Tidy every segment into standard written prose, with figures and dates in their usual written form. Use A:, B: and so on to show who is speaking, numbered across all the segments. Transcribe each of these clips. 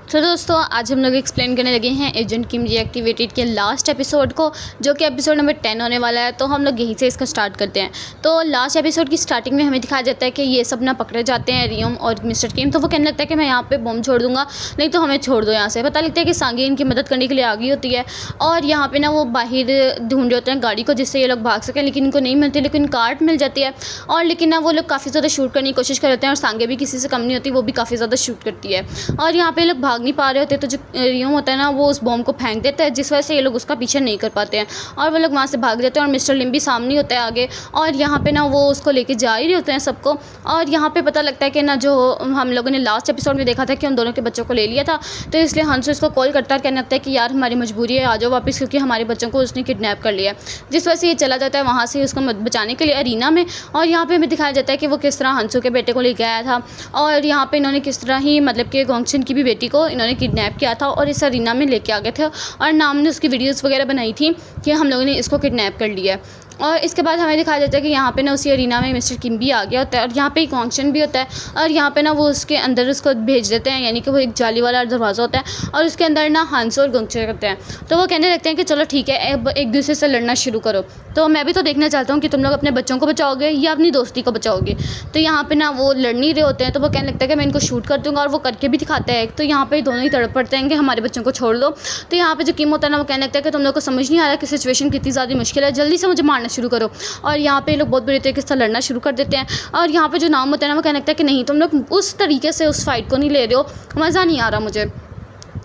A: तो दोस्तों आज हम लोग एक्सप्लेन करने लगे हैं एजेंट किम रीएक्टिवेटेड के लास्ट एपिसोड को, जो कि एपिसोड नंबर 10 होने वाला है। तो हम लोग यहीं से इसका स्टार्ट करते हैं। तो लास्ट एपिसोड की स्टार्टिंग में हमें दिखाया जाता है कि ये सब ना पकड़े जाते हैं, रियम और मिस्टर किम। तो वो कहने लगता है कि मैं यहाँ पे बॉम्ब छोड़ दूंगा, नहीं तो हमें छोड़ दो यहाँ से। पता लगता है कि सांगी इनकी मदद करने के लिए आ गई होती है और यहाँ पे ना वो बाहर ढूंढ रहे होते हैं गाड़ी को जिससे ये लोग भाग सकें, लेकिन इनको नहीं मिलती। लेकिन कार्ट मिल जाती है और लेकिन ना वो लोग काफ़ी ज़्यादा शूट करने की कोशिश कर रहे हैं और सांगे भी किसी से कम नहीं होती, वो भी काफ़ी ज़्यादा शूट करती है। और यहाँ पे लोग भाग नहीं पा रहे होते, तो जो रियम होता है ना वो उस बॉम्ब को फेंक देता है, जिस वजह से ये लोग उसका पीछे नहीं कर पाते हैं और वो लोग वहाँ से भाग जाते हैं। और मिस्टर लिम भी सामने होता है आगे, और यहाँ पे ना वो उसको लेके जा ही रहे होते हैं सबको। और यहाँ पे पता लगता है कि ना जो हम लोगों ने लास्ट एपिसोड में देखा था कि उन दोनों के बच्चों को ले लिया था, तो इसलिए हंसू इसको कॉल करता है, कहने लगता है कि यार हमारी मजबूरी है, आ जाओ वापस, क्योंकि हमारे बच्चों को उसने किडनैप कर लिया है। जिस वजह से ये चला जाता है वहाँ से उसको बचाने के लिए अरीना में। और यहाँ पे हमें दिखाया जाता है कि वो किस तरह हंसू के बेटे को लेके आया था और यहाँ पे इन्होंने किस तरह ही मतलब कि गोंगशन की भी बेटी को इन्होंने किडनैप किया था और इस अरीना में लेके आ गए थे। और नाम ने उसकी वीडियोस वगैरह बनाई थी कि हम लोगों ने इसको किडनैप कर लिया है। और इसके बाद हमें दिखाया जाता है कि यहाँ पे ना उसी अरीना में मिस्टर किम भी आ गया होता है और यहाँ पे एक गोंगशन भी होता है। और यहाँ पे ना वो उसके अंदर उसको भेज देते हैं, यानी कि वो एक जाली वाला दरवाज़ा होता है और उसके अंदर ना हंसू और गोंगशन करते हैं। तो वो कहने लगते हैं कि चलो ठीक है, अब एक दूसरे से लड़ना शुरू करो। तो मैं भी तो देखना चाहता हूँ कि तुम लोग अपने बच्चों को बचाओगे या अपनी दोस्ती को बचाओगे। तो यहाँ पे ना वो लड़ नहीं रहे होते हैं, तो वो कहने लगता है कि मैं इनको शूट कर दूँगा, और वो करके भी दिखाता है। तो यहाँ पे दोनों ही तड़प पड़ते हैं कि हमारे बच्चों को छोड़ दो। तो यहाँ पे जो किम होता है ना वो कहने लगता है कि तुम लोग को समझ नहीं आ रहा कि सिचुएशन कितनी ज़्यादा मुश्किल है, जल्दी से मुझे मारना शुरू करो। और यहाँ पे लोग बहुत बुरी तरीके से लड़ना शुरू कर देते हैं। और यहाँ पे जो नाम होता है ना वो कहने लगता है कि नहीं, तुम लोग उस तरीके से उस फाइट को नहीं ले रहे हो, मज़ा नहीं आ रहा मुझे।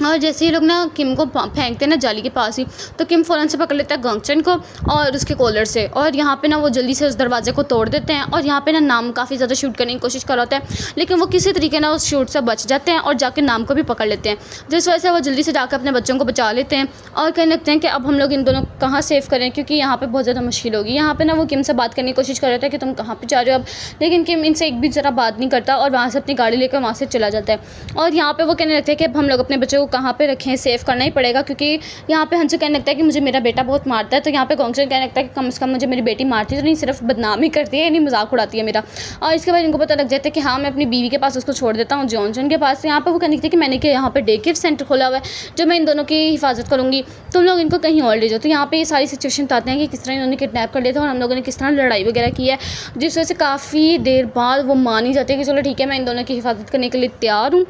A: और जैसे ये लोग ना किम को फेंकते हैं ना जाली के पास ही, तो किम फ़ौरन से पकड़ लेता है गोंगशन को और उसके कॉलर से, और यहाँ पे ना वो जल्दी से उस दरवाजे को तोड़ देते हैं। और यहाँ पे ना नाम काफ़ी ज़्यादा शूट करने की कोशिश कर रहा होता है, लेकिन वो किसी तरीके ना उस शूट से बच जाते हैं और जाके नाम को भी पकड़ लेते हैं, जिस वजह से वो जल्दी से जाकर अपने बच्चों को बचा लेते हैं। और कहने लगते हैं कि अब हम लोग इन दोनों कहाँ सेव करें, क्योंकि यहाँ पर बहुत ज़्यादा मुश्किल होगी। यहाँ पर ना वो किम से बात करने की कोशिश कर रहा था कि तुम कहाँ पर जा रहे हो अब, लेकिन किम इनसे एक भी ज़रा बात नहीं करता और वहाँ से अपनी गाड़ी लेकर वहाँ से चला जाता है। और यहाँ पर वो कहने लगते हैं कि अब हम लोग अपने बच्चों को कहाँ पर रखें, सेव करना ही पड़ेगा, क्योंकि यहाँ पे हंसू कहने लगता है कि मुझे मेरा बेटा बहुत मारता है। तो यहाँ पे गोंगशन कहने लगता है कि कम से कम मुझे मेरी बेटी मारती तो नहीं, सिर्फ बदनाम ही करती है, यानी मजाक उड़ाती है मेरा। और इसके बाद इनको पता लग जाता है कि हाँ मैं अपनी बीवी के पास उसको छोड़ देता हूँ, जॉनसन के पास। यहाँ पे वो कहने लगती है कि मैंने यहाँ पे डे केयर सेंटर खोला हुआ है जो मैं इन दोनों की हिफाजत करूँगी, तुम लोग इनको कहीं और ले जाओ। तो यहाँ पे ये सारी सिचुएशन बताते हैं कि किस तरह इन्होंने किडनैप कर लिया था और हम लोगों ने किस तरह लड़ाई वगैरह की है, जिस वजह से काफ़ी देर बाद वो मान ही जाते हैं कि चलो ठीक है, मैं इन दोनों की हिफाजत करने के लिए तैयार हूँ।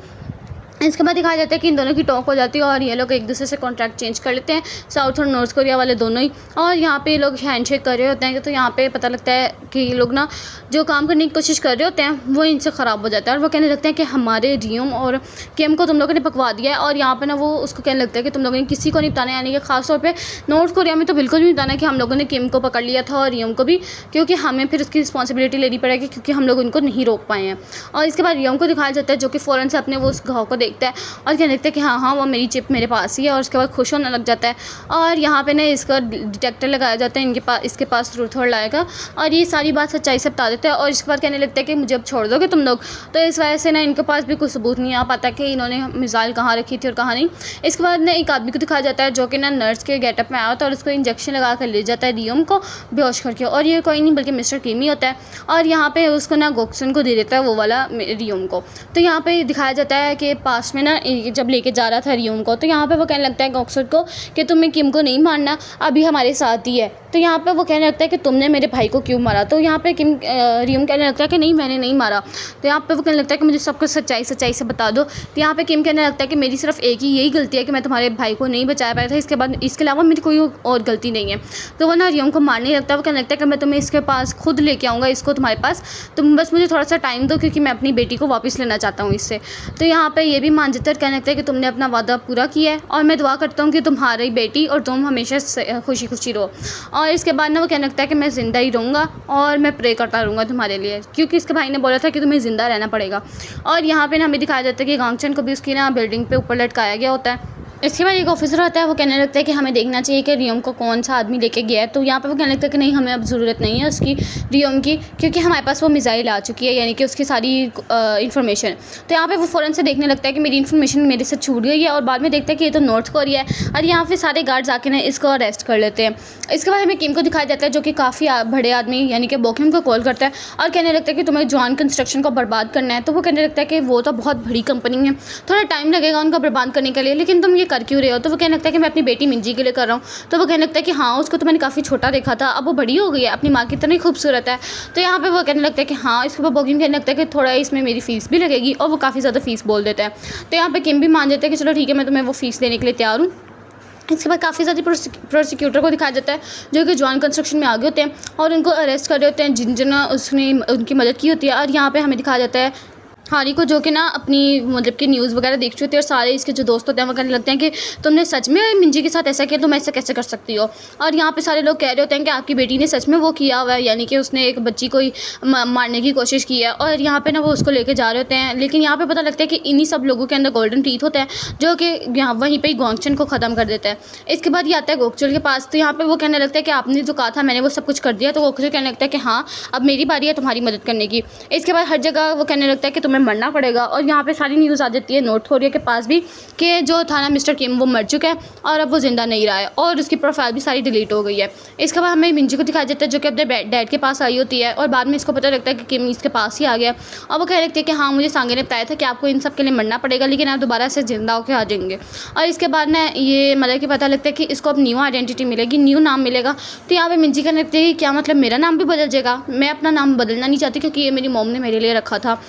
A: इसके बाद दिखाया जाता है कि इन दोनों की टॉक हो जाती है और ये लोग एक दूसरे से कॉन्ट्रैक्ट चेंज कर लेते हैं, साउथ और नॉर्थ कोरिया वाले दोनों ही। और यहाँ पे लोग हैंडशेक कर रहे होते हैं, तो यहाँ पे पता लगता है कि ये लोग ना जो काम करने की कोशिश कर रहे होते हैं वो इनसे ख़राब हो जाता है। और वो कहने लगते हैं कि हमारे रियम और किम को तुम लोगों ने पकवा दिया है। और यहाँ पर ना वो उसको कहने लगता है कि तुम लोगों ने किसी को नहीं बताना, यानी कि खासतौर पर नॉर्थ कोरिया में तो बिल्कुल नहीं बताना कि हम लोगों ने किम को पकड़ लिया था और रियम को भी, क्योंकि हमें फिर उसकी रिस्पॉन्सिबिलिटी लेनी पड़ेगी, क्योंकि हम लोग उनको नहीं रोक पाए हैं। और इसके बाद रियम को दिखाया जाता है जो कि फ़ौरन से अपने वो उस घाव को देखता है और कहने लगता है कि हाँ वो मेरी चिप मेरे पास ही है, और उसके बाद खुश होने लग जाता है। और यहाँ पे ना इसका डिटेक्टर लगाया जाता है इसके पास ट्रूथ और लाएगा, और ये सारी बात सच्चाई से बता देता है। और इसके बाद कहने लगता है कि मुझे अब छोड़ दोगे तुम लोग। तो इस वजह से ना इनके पास भी कोई सबूत नहीं आ पाता कि इन्होंने मिसाइल कहाँ रखी थी और कहाँ नहीं। इसके बाद ना एक आदमी को दिखाया जाता है जो कि ना नर्स के गेटअप में आया होता है और उसको इंजेक्शन लगा कर ले जाता है रियम को बेहोश करके, और ये कोई नहीं बल्कि मिस्टर किम ही होता है। और यहाँ पे उसको ना गोंगशन को दे देता है वो वाला रियम को। तो यहाँ पे दिखाया जाता है कि पास में ना जब लेके जा रहा था रियम को, तो यहाँ पे वो कहने लगता है गोंगशन को कि तुम्हें किम को नहीं मारना, अभी हमारे साथ ही है। तो यहाँ पे वो कहने लगता है कि तुमने मेरे भाई को क्यों मारा। तो यहाँ पे रियम कहने लगता है कि नहीं मैंने नहीं मारा। तो यहाँ पे वो कहने लगता है कि मुझे सब कुछ सच्चाई से बता दो। तो यहाँ पे किम कहने लगता है कि मेरी सिर्फ एक ही यही गलती है कि मैं तुम्हारे भाई को नहीं बचा पाया था, इसके बाद इसके अलावा मेरी कोई और गलती नहीं है। तो वो ना रियम को मारने लगता है। वो कहने लगता है कि मैं तुम्हें इसके पास खुद लेके आऊँगा, इसको तुम्हारे पास, तुम बस मुझे थोड़ा सा टाइम दो, क्योंकि मैं अपनी बेटी को वापस लेना चाहता हूँ इससे। तो यहाँ पर ये भी मान जाता है, कहने लगता है कि तुमने अपना वादा पूरा किया है और मैं दुआ करता हूँ कि तुम्हारी बेटी और तुम हमेशा खुशी खुशी रहो। और इसके बाद ना वो कहने लगता है कि मैं ज़िंदा ही रहूँगा और मैं प्रे करता रहूँगा तुम्हारे लिए, क्योंकि इसके भाई ने बोला था कि तुम्हें ज़िंदा रहना पड़ेगा। और यहाँ पे ना हमें दिखाया जाता है कि गोंगशन को भी उसकी ना बिल्डिंग पे ऊपर लटकाया गया होता है। इसके बाद एक ऑफिसर होता है, वो कहने लगता है कि हमें देखना चाहिए कि रियोम को कौन सा आदमी लेके गया है। तो यहाँ पे वो कहने लगता है कि नहीं, हमें अब ज़रूरत नहीं है उसकी, रियोम की, क्योंकि हमारे पास वो मिसाइल आ चुकी है, यानी कि उसकी सारी इन्फॉर्मेशन। तो यहाँ पे वो फ़ौरन से देखने लगता है कि मेरी इन्फॉर्मेशन मेरे से छूट गई है, और बाद में देखता है कि ये तो नॉर्थ कोरिया है, और यहाँ पे सारे गार्ड्स आके ना इसको अरेस्ट कर लेते हैं। इसके बाद हमें किम को दिखाया जाता है, जो कि काफ़ी बड़े आदमी यानी कि बोकिम को कॉल करता है और कहने लगता है कि तुम्हें जॉन कंस्ट्रक्शन को बर्बाद करना है। तो वो कहने लगता है कि वो तो बहुत बड़ी कंपनी है, थोड़ा टाइम लगेगा उनको बर्बाद करने के लिए, लेकिन तुम ये कर क्यों रहे हो? तो वो कहने लगता है कि मैं अपनी बेटी मिंजी के लिए कर रहा हूँ। तो वो कहने लगता है कि हाँ, उसको तो मैंने काफ़ी छोटा देखा था, अब वो बड़ी हो गई है, अपनी माँ की तरह ही खूबसूरत है। तो यहाँ पे वो कहने लगता है कि हाँ, इसके ऊपर बोकिम कहने लगता है कि थोड़ा इसमें मेरी फ़ीस भी लगेगी, और वो काफ़ी ज़्यादा फ़ीस बोल देता है। तो यहाँ पे किम भी मान जाता है कि चलो ठीक है, मैं तुम्हें वो फ़ीस देने के लिए तैयार हूँ। इसके बाद काफ़ी ज़्यादा प्रोसिक्यूटर को दिखाया जाता है, जो कि जॉन कंस्ट्रक्शन में आगे होते हैं और उनको अरेस्ट कर रहे होते हैं, जिन उसने उनकी मदद की होती है। और यहाँ पे हमें दिखाया जाता है हारी को, जो कि ना अपनी मतलब कि न्यूज़ वगैरह देख चुकी होती है, और सारे इसके जो दोस्त होते हैं वो कहने लगते हैं कि तुमने सच में मिंजी के साथ ऐसा किया, तुम ऐसा कैसे कर सकती हो? और यहाँ पे सारे लोग कह रहे होते हैं कि आपकी बेटी ने सच में वो किया हुआ है, यानी कि उसने एक बच्ची को ही मारने की कोशिश की है। और यहाँ पे ना वो उसको लेके जा रहे होते हैं, लेकिन यहाँ पे पता लगता है कि इन्हीं सब लोगों के अंदर गोल्डन टीथ होता है, जो कि यहाँ वहीं पर ही गोंगचन को ख़त्म कर देता है। इसके बाद ये आता है गोकचुल के पास। तो यहाँ पर वो कहने लगता है कि आपने जो कहा था मैंने वो सब कुछ कर दिया। तो गोकचुल कहने लगता है कि हाँ, अब मेरी बारी है तुम्हारी मदद करने की। इसके बाद हर जगह वो कहने लगता है कि तुम्हें मरना पड़ेगा, और यहाँ पे सारी न्यूज़ आ जाती है नॉर्थ कोरिया के पास भी कि जो था ना मिस्टर किम, वो मर चुका है और अब वो ज़िंदा नहीं रहा है, और उसकी प्रोफाइल भी सारी डिलीट हो गई है। इसके बाद हमें मिंजी को दिखाया जाता है, जो कि अपने डैड के पास आई होती है, और बाद में इसको पता लगता है कि किम इसके पास ही आ गया, और वो कह रही थी कि हाँ, मुझे सांगे ने बताया था कि आपको इन सब के लिए मरना पड़ेगा, लेकिन आप दोबारा से ज़िंदा होकर आ जाएंगे। और इसके बाद ना ये मतलब कि पता लगता है कि इसको अब न्यू आइडेंटिटी मिलेगी, न्यू नाम मिलेगा। तो यहाँ पर मिंजी कहने लगती है कि क्या मतलब मेरा नाम भी बदल जाएगा? मैं अपना नाम बदलना नहीं चाहती, क्योंकि ये मेरी मॉम ने मेरे लिए रखा था।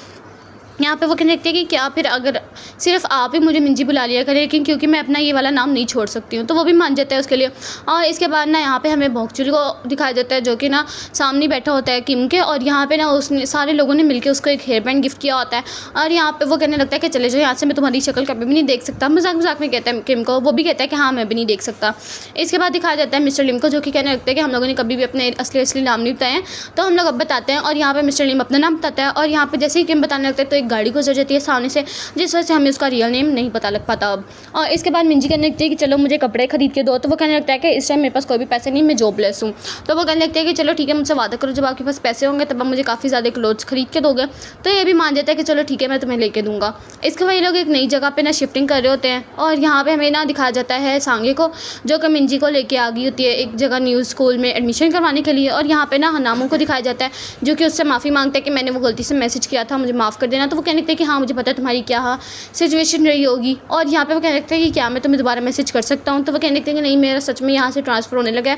A: यहाँ पे वो कहने लगती है कि क्या फिर अगर सिर्फ आप ही मुझे मिंजी बुला लिया करें, लेकिन क्योंकि मैं अपना ये वाला नाम नहीं छोड़ सकती हूँ। तो वो भी मान जाता है उसके लिए। और इसके बाद ना यहाँ पे हमें भोकचुल को दिखाया जाता है, जो कि ना सामने बैठा होता है किम के, और यहाँ पे ना उसने सारे लोगों ने मिलकर उसको एक हेयर बैंड गिफ्ट किया होता है। और यहाँ पे वो कहने लगता है कि चले जाओ यहाँ से, मैं तुम्हारी शक्ल कभी भी नहीं देख सकता। मजाक मजाक में कहता है किम को, वो भी कहता है कि हाँ, मैं भी नहीं देख सकता। इसके बाद दिखाया जाता है मिस्टर लिम को, जो कि कहने लगता है कि हम लोगों ने कभी भी अपने असली नाम नहीं बताए हैं, तो हम लोग अब बताते हैं। और यहाँ पे मिस्टर लिम अपना नाम बताता है, और यहाँ पे जैसे ही किम बताने लगता है तो एक गाड़ी गुजर जाती है सामने से, जिस वजह से हमें उसका रियल नेम नहीं पता लग पाता अब। और इसके बाद मिंजी कहने लगती है कि चलो मुझे कपड़े खरीद के दो। तो वो कहने लगता है कि इस टाइम मेरे पास कोई भी पैसे नहीं, मैं जॉबलेस हूँ। तो वो कहने लगती है कि चलो ठीक है, मुझसे वादा करो जब आपके पास पैसे होंगे तब आप मुझे काफ़ी ज़्यादा क्लोथ्स खरीद के दोगे। तो ये भी मान जाता है कि चलो ठीक है, मैं तुम्हें लेके दूंगा। इसके बाद ये लोग एक नई जगह पे ना शिफ्टिंग कर रहे होते हैं, और यहाँ पे हमें ना दिखाया जाता है सांगे को, जो कि मिंजी को लेके आ गई होती है एक जगह न्यू स्कूल में एडमिशन करवाने के लिए। और यहाँ पे ना नामों को दिखाया जाता है, जो कि उससे माफ़ी मांगता है कि मैंने वो गलती से मैसेज किया था, मुझे माफ़ कर देना। तो वो कहने लगते हैं कि हाँ, मुझे पता है तुम्हारी क्या सिचुएशन रही होगी। और यहाँ पे वो कहने लगते हैं कि क्या मैं तुम्हें दोबारा मैसेज कर सकता हूँ? तो वो कहने लगते हैं कि नहीं, मेरा सच में यहाँ से ट्रांसफ़र होने लगा है,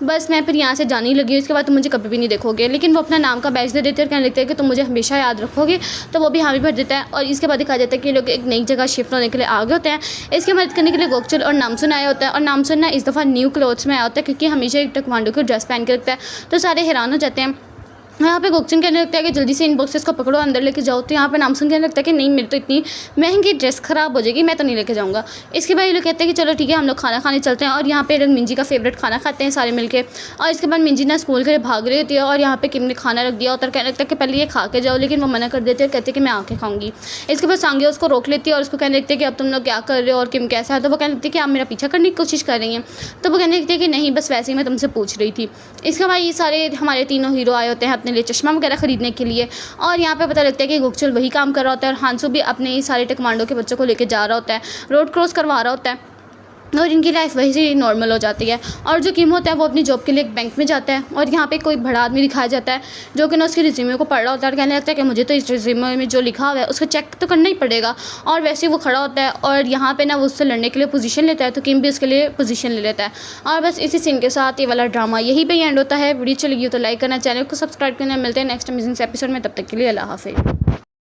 A: बस मैं फिर यहाँ से जाने ही लगी हूँ, इसके बाद तुम मुझे कभी भी नहीं देखोगे। लेकिन वो अपना नाम का बैच दे देते हैं और कहने लगते हैं कि तुम मुझे हमेशा याद रखोगे। तो वो भी हामी भर देता है। और इसके बाद दिखाया जाता है कि लोग एक नई जगह शिफ्ट होने के लिए आगे होते हैं। इसकी मदद करने के लिए गोकचुल और नामसुन आया होता है, और नामसुन ना इस दफ़ा न्यू क्लोथ्स में आया होता है, क्योंकि हमेशा एक टेक्वांडो की ड्रेस पहन के रखता है। तो सारे हैरान हो जाते हैं। यहाँ पे गोकचुन कहने लगता है कि जल्दी से इन बॉक्सेस को पकड़ो, अंदर लेके जाओ। तो यहाँ पे नामसुन कहने लगता है कि नहीं, मेरी तो इतनी महंगी ड्रेस ख़राब हो जाएगी, मैं तो नहीं लेके जाऊँगा। इसके बाद ये लोग कहते हैं कि चलो ठीक है, हम लोग खाना खाने चलते हैं। और यहाँ पे लोग मिंजी का फेवरेट खाना खाते हैं सारे मिलके। और इसके बाद मिंजी ना स्कूल के लिए भाग रही होती है, और यहाँ पे किम ने खाना रख दिया होता है। कहने लगता है कि पहले ये खा के जाओ, लेकिन वो मना कर देते हैं, कहते हैं कि मैं आके खाऊंगी। इसके बाद सांगे उसको रोक लेती है और उसको कहने लगती है कि अब तुम लोग क्या कर रहे हो और किम कैसा है? तो वो कहने लगती है कि आप मेरा पीछा करने की कोशिश कर रही हैं। तो वो कहने लगती है कि नहीं, बस वैसे ही मैं तुमसे पूछ रही थी। इसके बाद ये सारे हमारे तीनों हीरो आए होते हैं अपने लिए चश्मा वगैरह खरीदने के लिए। और यहाँ पे पता लगता है कि गोकचुल वही काम कर रहा होता है, और हांसू भी अपने सारे टेक्वांडो के बच्चों को लेके जा रहा होता है, रोड क्रॉस करवा रहा होता है, और इनकी लाइफ वही से नॉर्मल हो जाती है। और जो किम होता है वो अपनी जॉब के लिए एक बैंक में जाता है, और यहाँ पे कोई बड़ा आदमी दिखाया जाता है, जो कि ना उसके रिज्यूमे को पढ़ रहा होता है, और कहने लगता है कि मुझे तो इस रिज्यूमे में जो लिखा हुआ है उसको चेक तो करना ही पड़ेगा। और वैसे वो खड़ा होता है, और यहाँ पे ना वो उससे लड़ने के लिए पोजीशन लेता है, तो किम भी उसके लिए पोजीशन ले लेता है। और बस इसी सीन के साथ ये वाला ड्रामा यहीं पर एंड होता है। वीडियो चली गई तो लाइक करना, चैनल को सब्सक्राइब करना। मिलते हैं नेक्स्ट अमेजिंग एपिसोड में, तब तक के लिए अल्लाह हाफिज़।